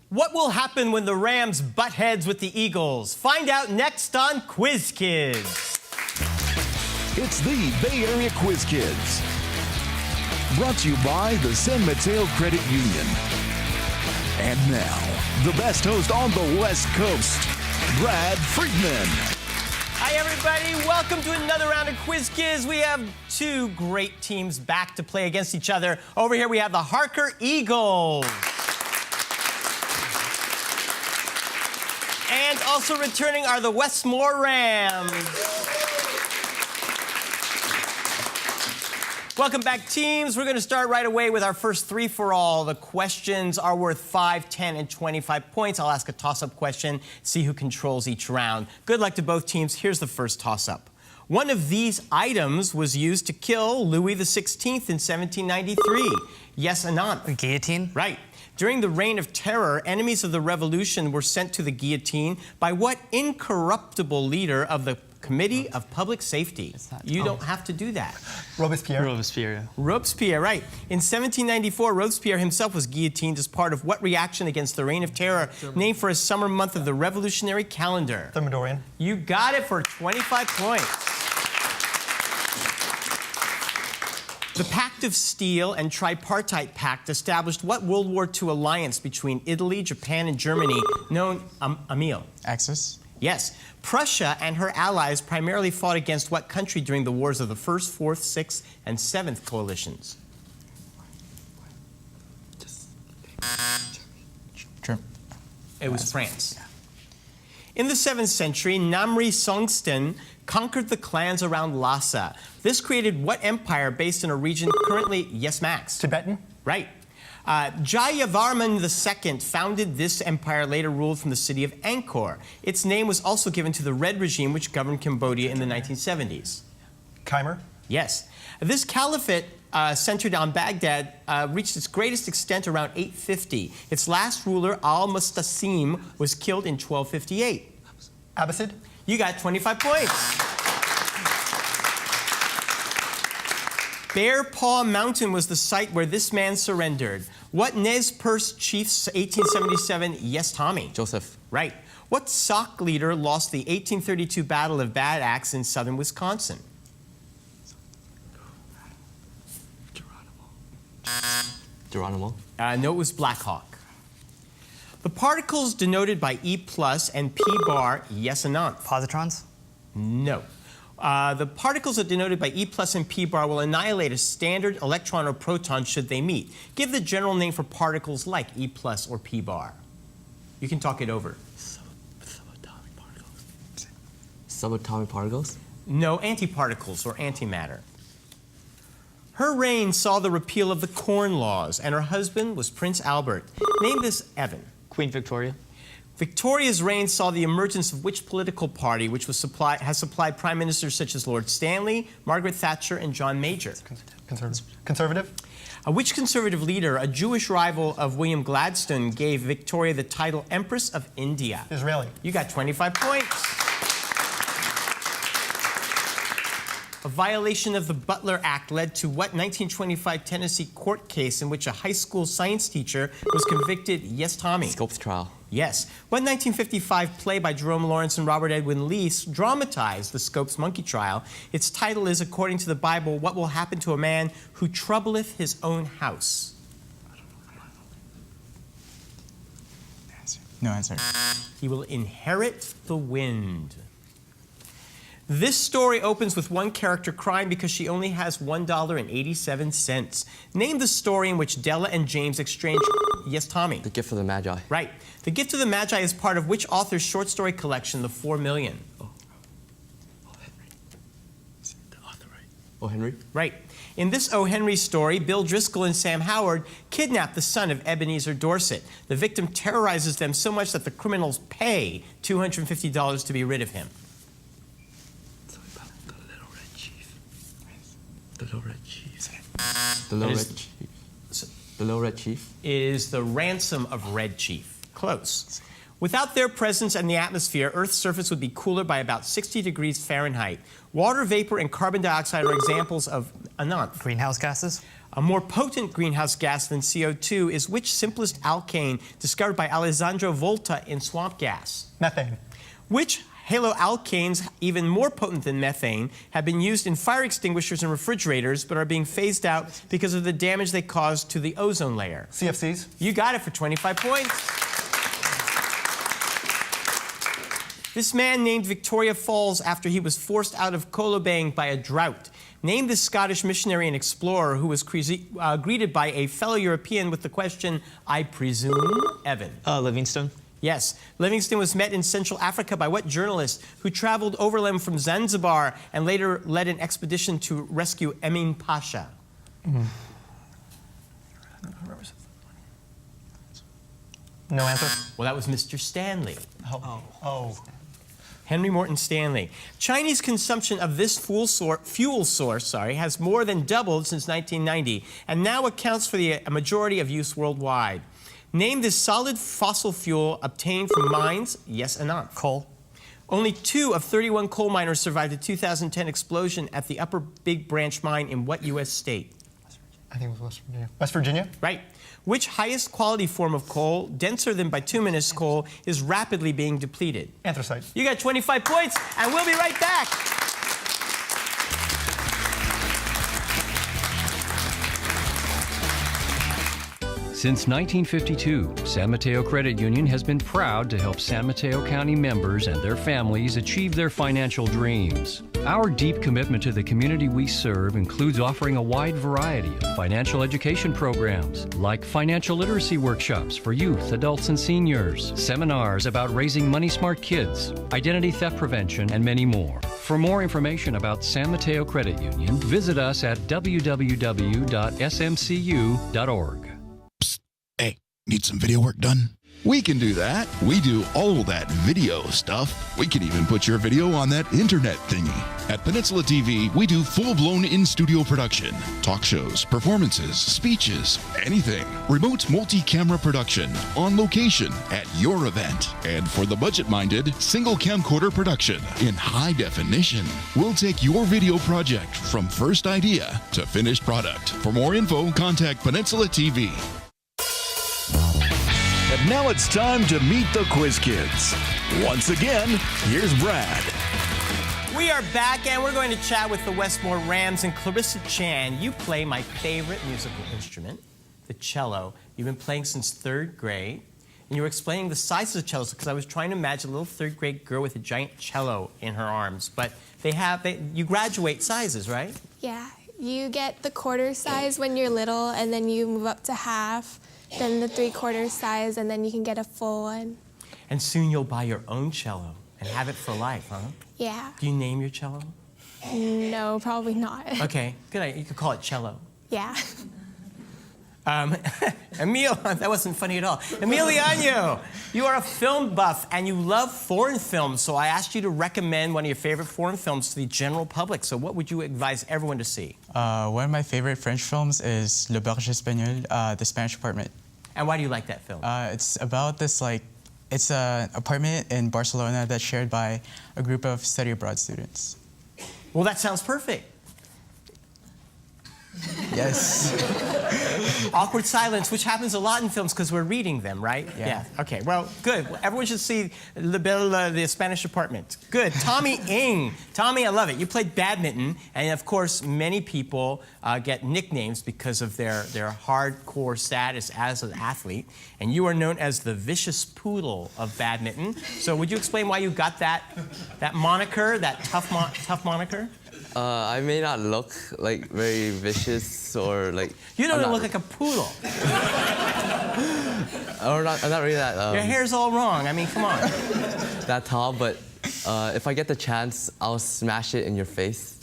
What will happen when the Rams butt heads with the Eagles? Find out next on Quiz Kids. It's the Bay Area Quiz Kids. Brought to you by the San Mateo Credit Union. And now, the best host on the West Coast, Brad Friedman. Hi, everybody. Welcome to another round of Quiz Kids. We have two great teams back to play against each other. Over here, we have the Harker Eagles. And also returning are the Westmoor Rams. Welcome back, teams. We're going to start right away with our first three-for-all. The questions are worth 5, 10, and 25 points. I'll ask a toss-up question, see who controls each round. Good luck to both teams. Here's the first toss-up. One of these items was used to kill Louis XVI in 1793. Yes, Anand. A guillotine? Right. During the Reign of Terror, enemies of the revolution were sent to the guillotine by what incorruptible leader of the Committee of Public Safety? You don't have to do that. Robespierre. Robespierre. Robespierre, right. In 1794, Robespierre himself was guillotined as part of what reaction against the Reign of Terror, named for a summer month of the revolutionary calendar? Thermidorian. You got it for 25 points. The Pact of Steel and Tripartite Pact established what World War II alliance between Italy, Japan, and Germany, known Emil? Axis? Yes. Prussia and her allies primarily fought against what country during the wars of the 1st, 4th, 6th, and 7th coalitions? It was France. In the 7th century, Namri Songtsen conquered the clans around Lhasa. This created what empire based in a region currently, yes, Max? Tibetan. Right. Jayavarman II founded this empire, later ruled from the city of Angkor. Its name was also given to the Red regime which governed Cambodia in the 1970s. Khmer. Yes. This caliphate centered on Baghdad reached its greatest extent around 850. Its last ruler, Al-Mustasim, was killed in 1258. Abbasid. You got 25 points. Bear Paw Mountain was the site where this man surrendered. What Nez Perce chief's 1877? Yes, Tommy. Joseph. Right. What Sauk leader lost the 1832 Battle of Bad Axe in southern Wisconsin? Geronimo. No, it was Black Hawk. The particles denoted by E plus and P bar, yes, Anant. Positrons? No. The particles that denoted by E plus and P bar will annihilate a standard electron or proton should they meet. Give the general name for particles like E plus or P bar. You can talk it over. Subatomic particles. Subatomic particles? No, antiparticles or antimatter. Her reign saw the repeal of the Corn Laws, and her husband was Prince Albert. Name this Evan. Queen Victoria. Victoria's reign saw the emergence of which political party, which has supplied prime ministers such as Lord Stanley, Margaret Thatcher, and John Major? Conservative. Which conservative leader, a Jewish rival of William Gladstone, gave Victoria the title Empress of India? Israeli. You got 25 points. A violation of the Butler Act led to what 1925 Tennessee court case in which a high school science teacher was convicted? Yes, Tommy. Scopes trial. Yes. What 1955 play by Jerome Lawrence and Robert Edwin Lee dramatized the Scopes monkey trial? Its title is, according to the Bible, What Will Happen to a Man Who Troubleth His Own House? No answer. He will inherit the wind. This story opens with one character crying because she only has $1.87. Name the story in which Della and James exchange... Yes, Tommy. The Gift of the Magi. Right. The Gift of the Magi is part of which author's short story collection, The 4 Million? Oh, Henry. Is it the author, right? Oh, Henry? Right. In this O. Henry story, Bill Driscoll and Sam Howard kidnap the son of Ebenezer Dorset. The victim terrorizes them so much that the criminals pay $250 to be rid of him. The Little Red Chief. The Little Red Chief. The Little Red Chief? Is the ransom of Red Chief. Close. Without their presence and the atmosphere, Earth's surface would be cooler by about 60 degrees Fahrenheit. Water vapor and carbon dioxide are examples of Anant. Greenhouse gases? A more potent greenhouse gas than CO2 is which simplest alkane discovered by Alessandro Volta in swamp gas? Methane. Which haloalkanes, even more potent than methane, have been used in fire extinguishers and refrigerators but are being phased out because of the damage they cause to the ozone layer? CFCs. You got it for 25 points. This man named Victoria Falls after he was forced out of Kolobeng by a drought. Name this Scottish missionary and explorer who was greeted by a fellow European with the question, I presume, Evan. Livingstone. Yes. Livingstone was met in Central Africa by what journalist who traveled overland from Zanzibar and later led an expedition to rescue Emin Pasha? No answer. Well, that was Mr. Stanley. Oh. Henry Morton Stanley. Chinese consumption of this fuel source has more than doubled since 1990 and now accounts for the majority of use worldwide. Name this solid fossil fuel obtained from mines. Yes, Anant. Coal. Only 2 of 31 coal miners survived the 2010 explosion at the Upper Big Branch mine in what U.S. state? I think it was West Virginia. West Virginia? Right. Which highest quality form of coal, denser than bituminous coal, is rapidly being depleted? Anthracite. You got 25 points, and we'll be right back. Since 1952, San Mateo Credit Union has been proud to help San Mateo County members and their families achieve their financial dreams. Our deep commitment to the community we serve includes offering a wide variety of financial education programs, like financial literacy workshops for youth, adults, and seniors, seminars about raising money-smart kids, identity theft prevention, and many more. For more information about San Mateo Credit Union, visit us at www.smcu.org. Hey, need some video work done? We can do that. We do all that video stuff. We can even put your video on that internet thingy. At Peninsula TV, we do full-blown in-studio production. Talk shows, performances, speeches, anything. Remote multi-camera production, on location, at your event. And for the budget-minded, single camcorder production in high definition. We'll take your video project from first idea to finished product. For more info, contact Peninsula TV. And now it's time to meet the Quiz Kids. Once again, here's Brad. We are back, and we're going to chat with the Westmoor Rams and Clarissa Chan. You play my favorite musical instrument, the cello. You've been playing since 3rd grade, and you were explaining the sizes of cellos because I was trying to imagine a little 3rd grade girl with a giant cello in her arms. But you graduate sizes, right? Yeah, you get the quarter size when you're little, and then you move up to half, then the 3/4 size, and then you can get a full one. And soon you'll buy your own cello and have it for life, huh? Yeah. Do you name your cello? No, probably not. Okay, good idea. You could call it cello. Yeah. Emil, that wasn't funny at all. Emiliano, you are a film buff and you love foreign films, so I asked you to recommend one of your favorite foreign films to the general public. So what would you advise everyone to see? One of my favorite French films is Le Berger Espagnol, The Spanish Apartment. And why do you like that film? It's about this, it's an apartment in Barcelona that's shared by a group of study abroad students. Well, that sounds perfect. Yes. Awkward silence, which happens a lot in films because we're reading them, right? Yeah. Okay, well, good. Everyone should see the Spanish Apartment. Good. Tommy Ng. Tommy, I love it. You played badminton, and of course, many people get nicknames because of their hardcore status as an athlete, and you are known as the vicious poodle of badminton. So would you explain why you got that moniker, that tough moniker? I may not look very vicious or You don't look like a poodle. I'm not really that. Your hair's all wrong. I mean, come on. That tall, but if I get the chance, I'll smash it in your face.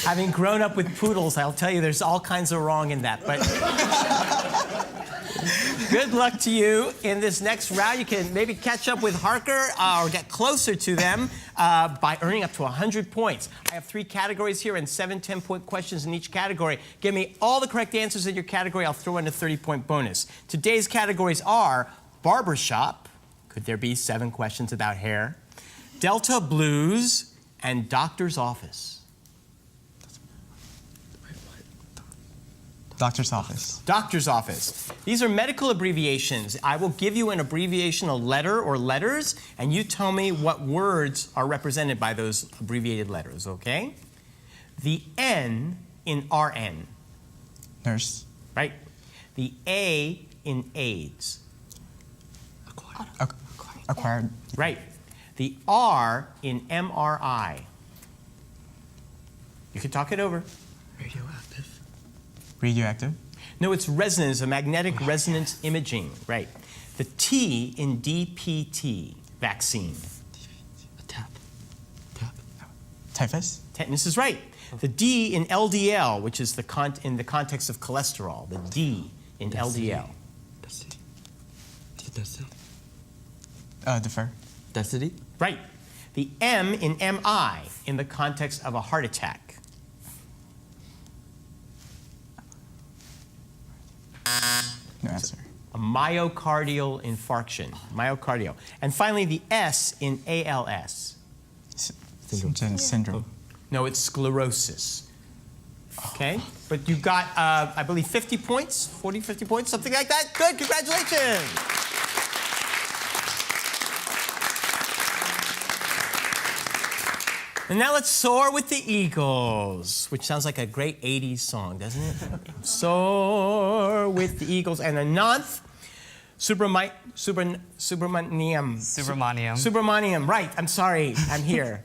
Having grown up with poodles, I'll tell you there's all kinds of wrong in that. But good luck to you in this next round. You can maybe catch up with Harker or get closer to them by earning up to 100 points. I have 3 categories here and 7 10-point questions in each category. Give me all the correct answers in your category. I'll throw in a 30-point bonus. Today's categories are barbershop. Could there be 7 questions about hair? Delta blues and doctor's office. Doctor's office. Doctor's office. These are medical abbreviations. I will give you an abbreviation, a letter or letters, and you tell me what words are represented by those abbreviated letters, okay? The N in RN. Nurse. Right? The A in AIDS. Acquired. Right. The R in MRI. You can talk it over. Radioactive. No, it's resonance, a magnetic resonance imaging. Right. The T in DPT, vaccine. Typhus. Tetanus is right. The D in LDL, which is in the context of cholesterol. The D in LDL. Defer. Density? Right. The M in MI in the context of a heart attack. No answer. A myocardial infarction. Myocardial. And finally, the S in ALS. Syndrome. No, it's sclerosis. Okay? But you got, I believe, 50 points, 40, 50 points, something like that. Good, congratulations. And now let's soar with the Eagles, which sounds like a great 80s song, doesn't it? Soar with the Eagles. And Ananth Subramaniam. Subramaniam, right. I'm sorry, I'm here.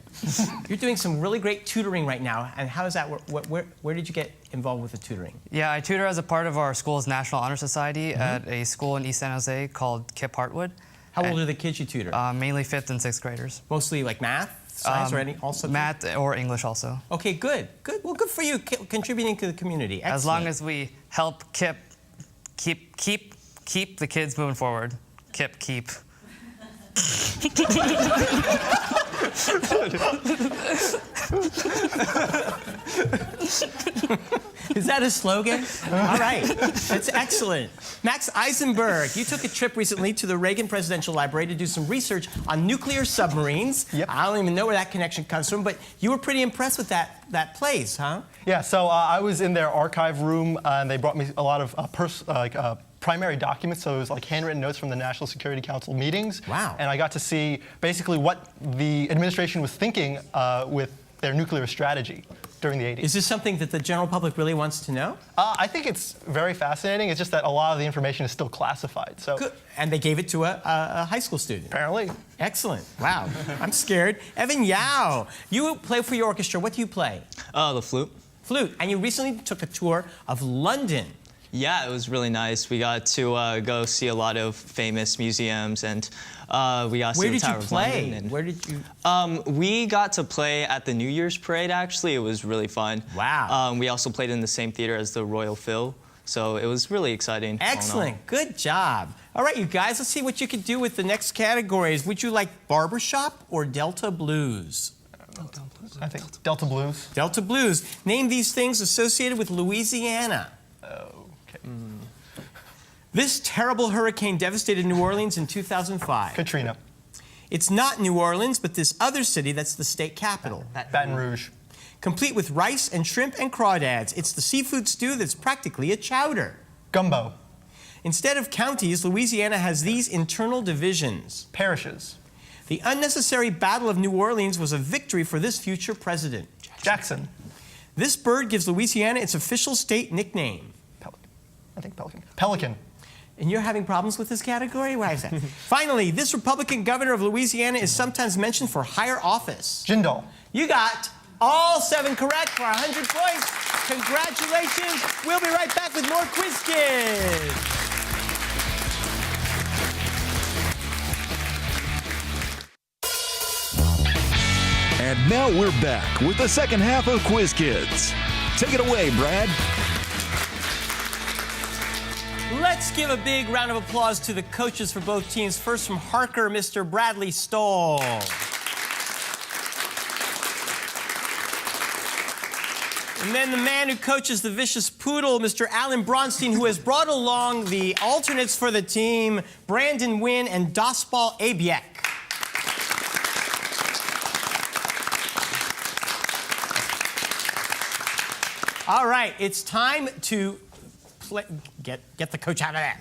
You're doing some really great tutoring right now. And how is that? Where did you get involved with the tutoring? Yeah, I tutor as a part of our school's National Honor Society at a school in East San Jose called Kip Hartwood. How old are the kids you tutor? Mainly 5th and 6th graders. Mostly like math, science, or any also? Math or English also. Okay, good, good. Well, good for you, contributing to the community. Excellent. As long as we help Kip keep the kids moving forward. Kip, keep. Is that a slogan? All right, that's excellent. Max Eisenberg, you took a trip recently to the Reagan Presidential Library to do some research on nuclear submarines. Yep. I don't even know where that connection comes from, but you were pretty impressed with that place, huh? Yeah, so I was in their archive room, and they brought me a lot of primary documents, so it was like handwritten notes from the National Security Council meetings. Wow. And I got to see basically what the administration was thinking with their nuclear strategy during the 80s. Is this something that the general public really wants to know? I think it's very fascinating. It's just that a lot of the information is still classified. So. Good. And they gave it to a high school student. Apparently. Excellent. Wow. I'm scared. Evan Yao, you play for your orchestra. What do you play? The flute. Flute. And you recently took a tour of London. Yeah, it was really nice. We got to go see a lot of famous museums, and we got to see the Tower of London. And, Where did you? we got to play at the New Year's Parade, actually. It was really fun. Wow. We also played in the same theater as the Royal Phil, so it was really exciting. Excellent. Good job. All right, you guys, let's see what you can do with the next categories. Would you like barbershop or Delta Blues? I think Delta Blues. Delta Blues. Name these things associated with Louisiana. Okay. This terrible hurricane devastated New Orleans in 2005. Katrina. It's not New Orleans, but this other city that's the state capital. Baton Rouge. Complete with rice and shrimp and crawdads. It's the seafood stew that's practically a chowder. Gumbo. Instead of counties, Louisiana has these internal divisions. Parishes. The unnecessary Battle of New Orleans was a victory for this future president. Jackson. This bird gives Louisiana its official state nickname. Pelican. I think Pelican. Pelican. And you're having problems with this category? Why is that? Finally, this Republican governor of Louisiana is sometimes mentioned for higher office. Jindal. You got all 7 correct for 100 points. Congratulations. We'll be right back with more Quiz Kids. And now we're back with the second half of Quiz Kids. Take it away, Brad. Let's give a big round of applause to the coaches for both teams. First from Harker, Mr. Bradley Stoll. And then the man who coaches the Vicious Poodle, Mr. Alan Bronstein, who has brought along the alternates for the team, Brandon Wynn and Dospal Abiek. All right, it's time to Get the coach out of there.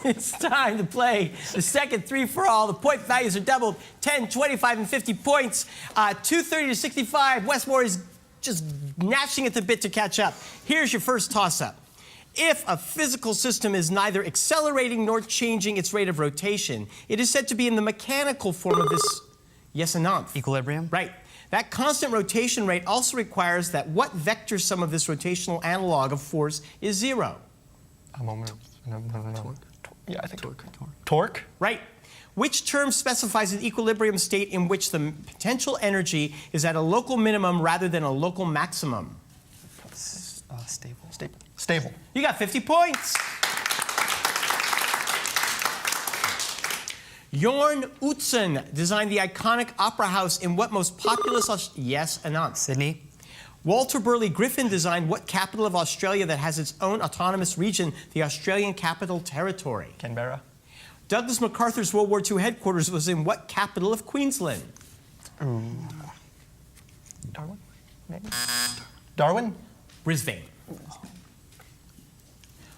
It's time to play the second three-for-all. The point values are doubled, 10, 25, and 50 points. 230 to 65. Westmoor is just gnashing at the bit to catch up. Here's your first toss-up. If a physical system is neither accelerating nor changing its rate of rotation, it is said to be in the mechanical form of this, yes, Ananth. Equilibrium. Right. That constant rotation rate also requires that what vector sum of this rotational analog of force is 0? A moment. No. Torque. Yeah, I think Torque. Torque? Right. Which term specifies an equilibrium state in which the potential energy is at a local minimum rather than a local maximum? Stable. Stable. You got 50 points. Jorn Utzon designed the iconic opera house in what most populous... Yes, Ananth. Sydney. Walter Burley Griffin designed what capital of Australia that has its own autonomous region, the Australian Capital Territory? Canberra. Douglas MacArthur's World War II headquarters was in what capital of Queensland? Ooh. Darwin? Maybe? Darwin? Brisbane.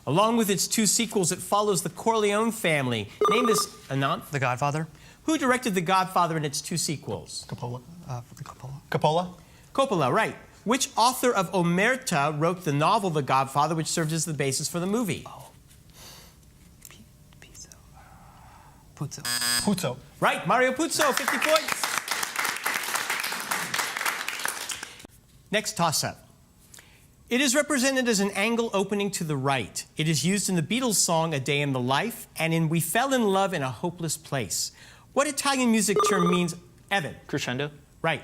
Along with its two sequels, it follows the Corleone family. Name this, Ananth. The Godfather. Who directed The Godfather and its two sequels? Coppola. Coppola. Coppola? Coppola, right. Which author of Omerta wrote the novel The Godfather, which served as the basis for the movie? Puzo. Right, Mario Puzo, 50 points. Next toss-up. It is represented as an angle opening to the right. It is used in the Beatles song A Day in the Life and in We Fell in Love in a Hopeless Place. What Italian music term means... Evan. Crescendo. Right.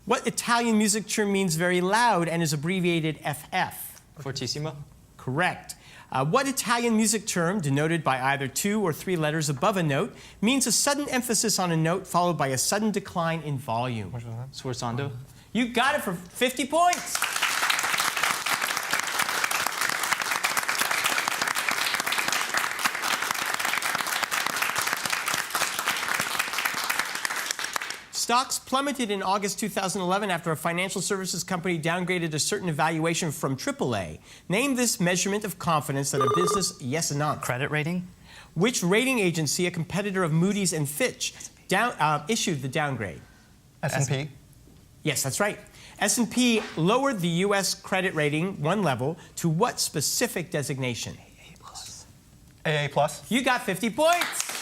What Italian music term means very loud and is abbreviated FF? Fortissimo. Correct. What Italian music term, denoted by either 2 or 3 letters above a note, means a sudden emphasis on a note followed by a sudden decline in volume? Sforzando. You got it for 50 points. Stocks plummeted in August 2011 after a financial services company downgraded a certain evaluation from AAA. Name this measurement of confidence that a business, yes or not. Credit rating. Which rating agency, a competitor of Moody's and Fitch, issued the downgrade? S&P. Yes, that's right. S&P lowered the U.S. credit rating 1 level to what specific designation? AA+. You got 50 points.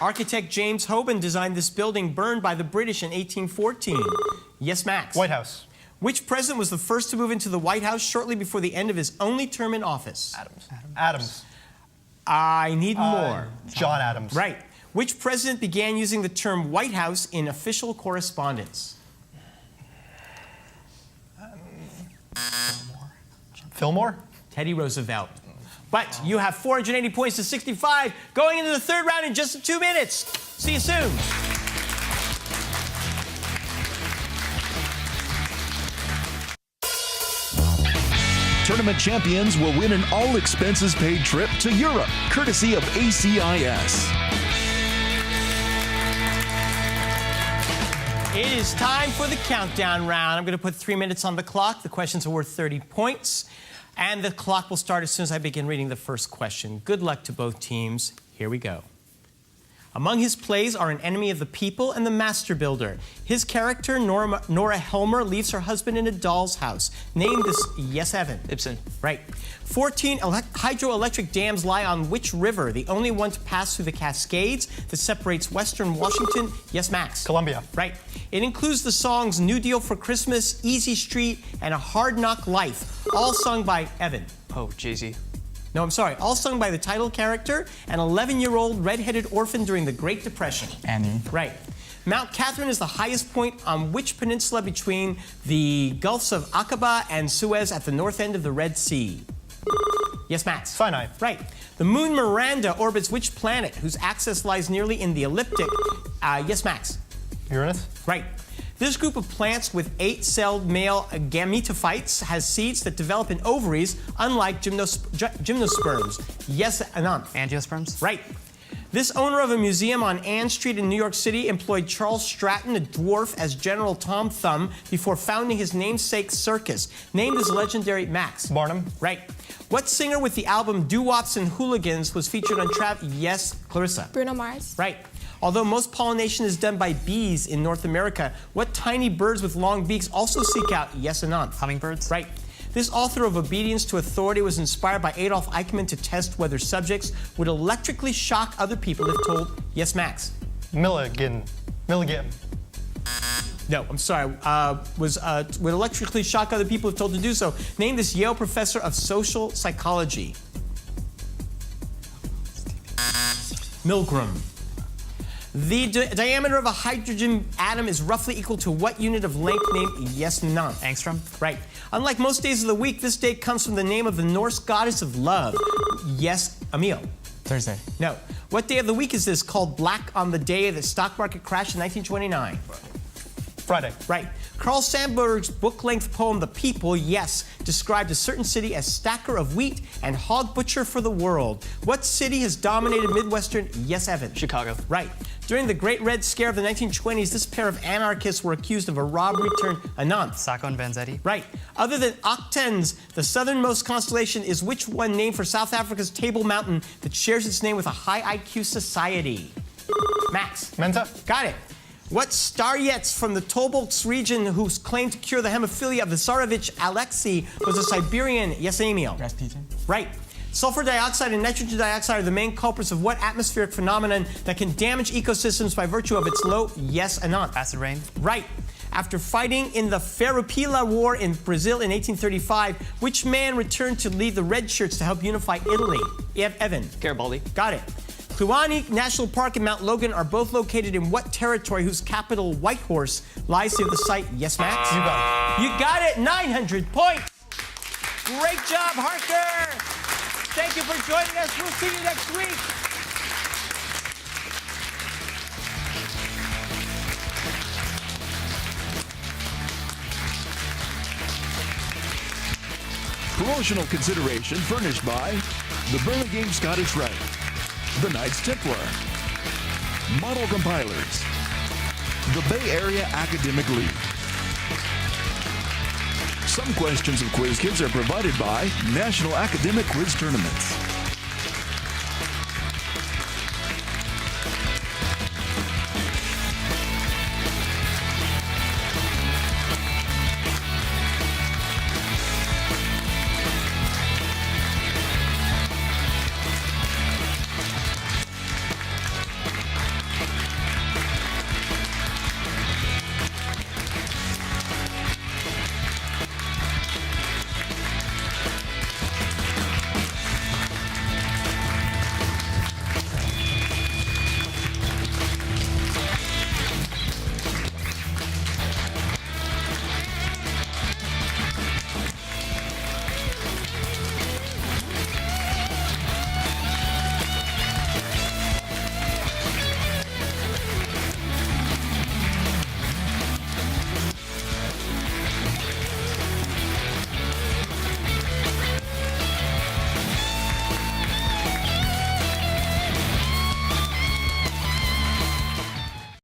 Architect James Hoban designed this building burned by the British in 1814. Yes, Max. White House. Which president was the first to move into the White House shortly before the end of his only term in office? Adams. I need more. John Adams. Right. Which president began using the term White House in official correspondence? Fillmore. Teddy Roosevelt. But you have 480 points to 65 going into the third round in just 2 minutes. See you soon. Tournament champions will win an all-expenses-paid trip to Europe, courtesy of ACIS. It is time for the countdown round. I'm going to put 3 minutes on the clock. The questions are worth 30 points. And the clock will start as soon as I begin reading the first question. Good luck to both teams. Here we go. Among his plays are An Enemy of the People and The Master Builder. His character, Nora Helmer, leaves her husband in a doll's house. Name this... Yes, Evan. Ibsen. Right. 14 hydroelectric dams lie on which river? The only one to pass through the Cascades that separates western Washington. Yes, Max. Columbia. Right. It includes the songs New Deal for Christmas, Easy Street, and A Hard Knock Life, all sung by Evan. Oh, Jay-Z. No, I'm sorry. All sung by the title character, an 11-year-old red-headed orphan during the Great Depression. Annie. Right. Mount Catherine is the highest point on which peninsula between the Gulfs of Aqaba and Suez at the north end of the Red Sea? Yes, Max. Sinai. Right. The moon Miranda orbits which planet whose axis lies nearly in the ecliptic? Yes, Max. Uranus. Right. This group of plants with 8-celled male gametophytes has seeds that develop in ovaries, unlike gymnosperms. Yes, Ananth. Angiosperms. Right. This owner of a museum on Ann Street in New York City employed Charles Stratton, a dwarf, as General Tom Thumb before founding his namesake circus, named as legendary Max. Barnum. Right. What singer with the album Doo-Wops and Hooligans was featured on Yes, Clarissa. Bruno Mars. Right. Although most pollination is done by bees in North America, what tiny birds with long beaks also seek out yes ananth? Hummingbirds. Right. This author of Obedience to Authority was inspired by Adolf Eichmann to test whether subjects would electrically shock other people if told yes, Max. Milligan. No, I'm sorry. Would electrically shock other people if told to do so. Name this Yale professor of social psychology. Milgram. The diameter of a hydrogen atom is roughly equal to what unit of length? Named yes, none. Angstrom. Right. Unlike most days of the week, this day comes from the name of the Norse goddess of love. Yes, Emil. Thursday. No. What day of the week is this, called Black on the day the stock market crashed in 1929? Friday. Right. Carl Sandburg's book-length poem, The People, yes, described a certain city as stacker of wheat and hog butcher for the world. What city has dominated Midwestern? Yes, Evan. Chicago. Right. During the Great Red Scare of the 1920s, this pair of anarchists were accused of a robbery turned ananth. Sacco and Vanzetti. Right. Other than Octans, the southernmost constellation is which one named for South Africa's Table Mountain that shares its name with a high IQ society? Max. Mensa. Got it. What Staryets from the Tobolsk region whose claim to cure the hemophilia of the Tsarevich Alexei was a Siberian? Yes, Emil. Rasputin. Right. Sulfur dioxide and nitrogen dioxide are the main culprits of what atmospheric phenomenon that can damage ecosystems by virtue of its low yes ananth? Acid rain. Right. After fighting in the Farroupilha War in Brazil in 1835, which man returned to lead the red shirts to help unify Italy? Evan. Garibaldi. Got it. Kluane National Park and Mount Logan are both located in what territory whose capital, Whitehorse, lies near the site? Yes, Max? You got it. You got it. 900 points. Great job, Harker. Thank you for joining us. We'll see you next week. Promotional consideration furnished by the Burlingame Scottish Rite, the Knights Templar, Model Compilers, the Bay Area Academic League. Some questions of Quiz Kids are provided by National Academic Quiz Tournaments.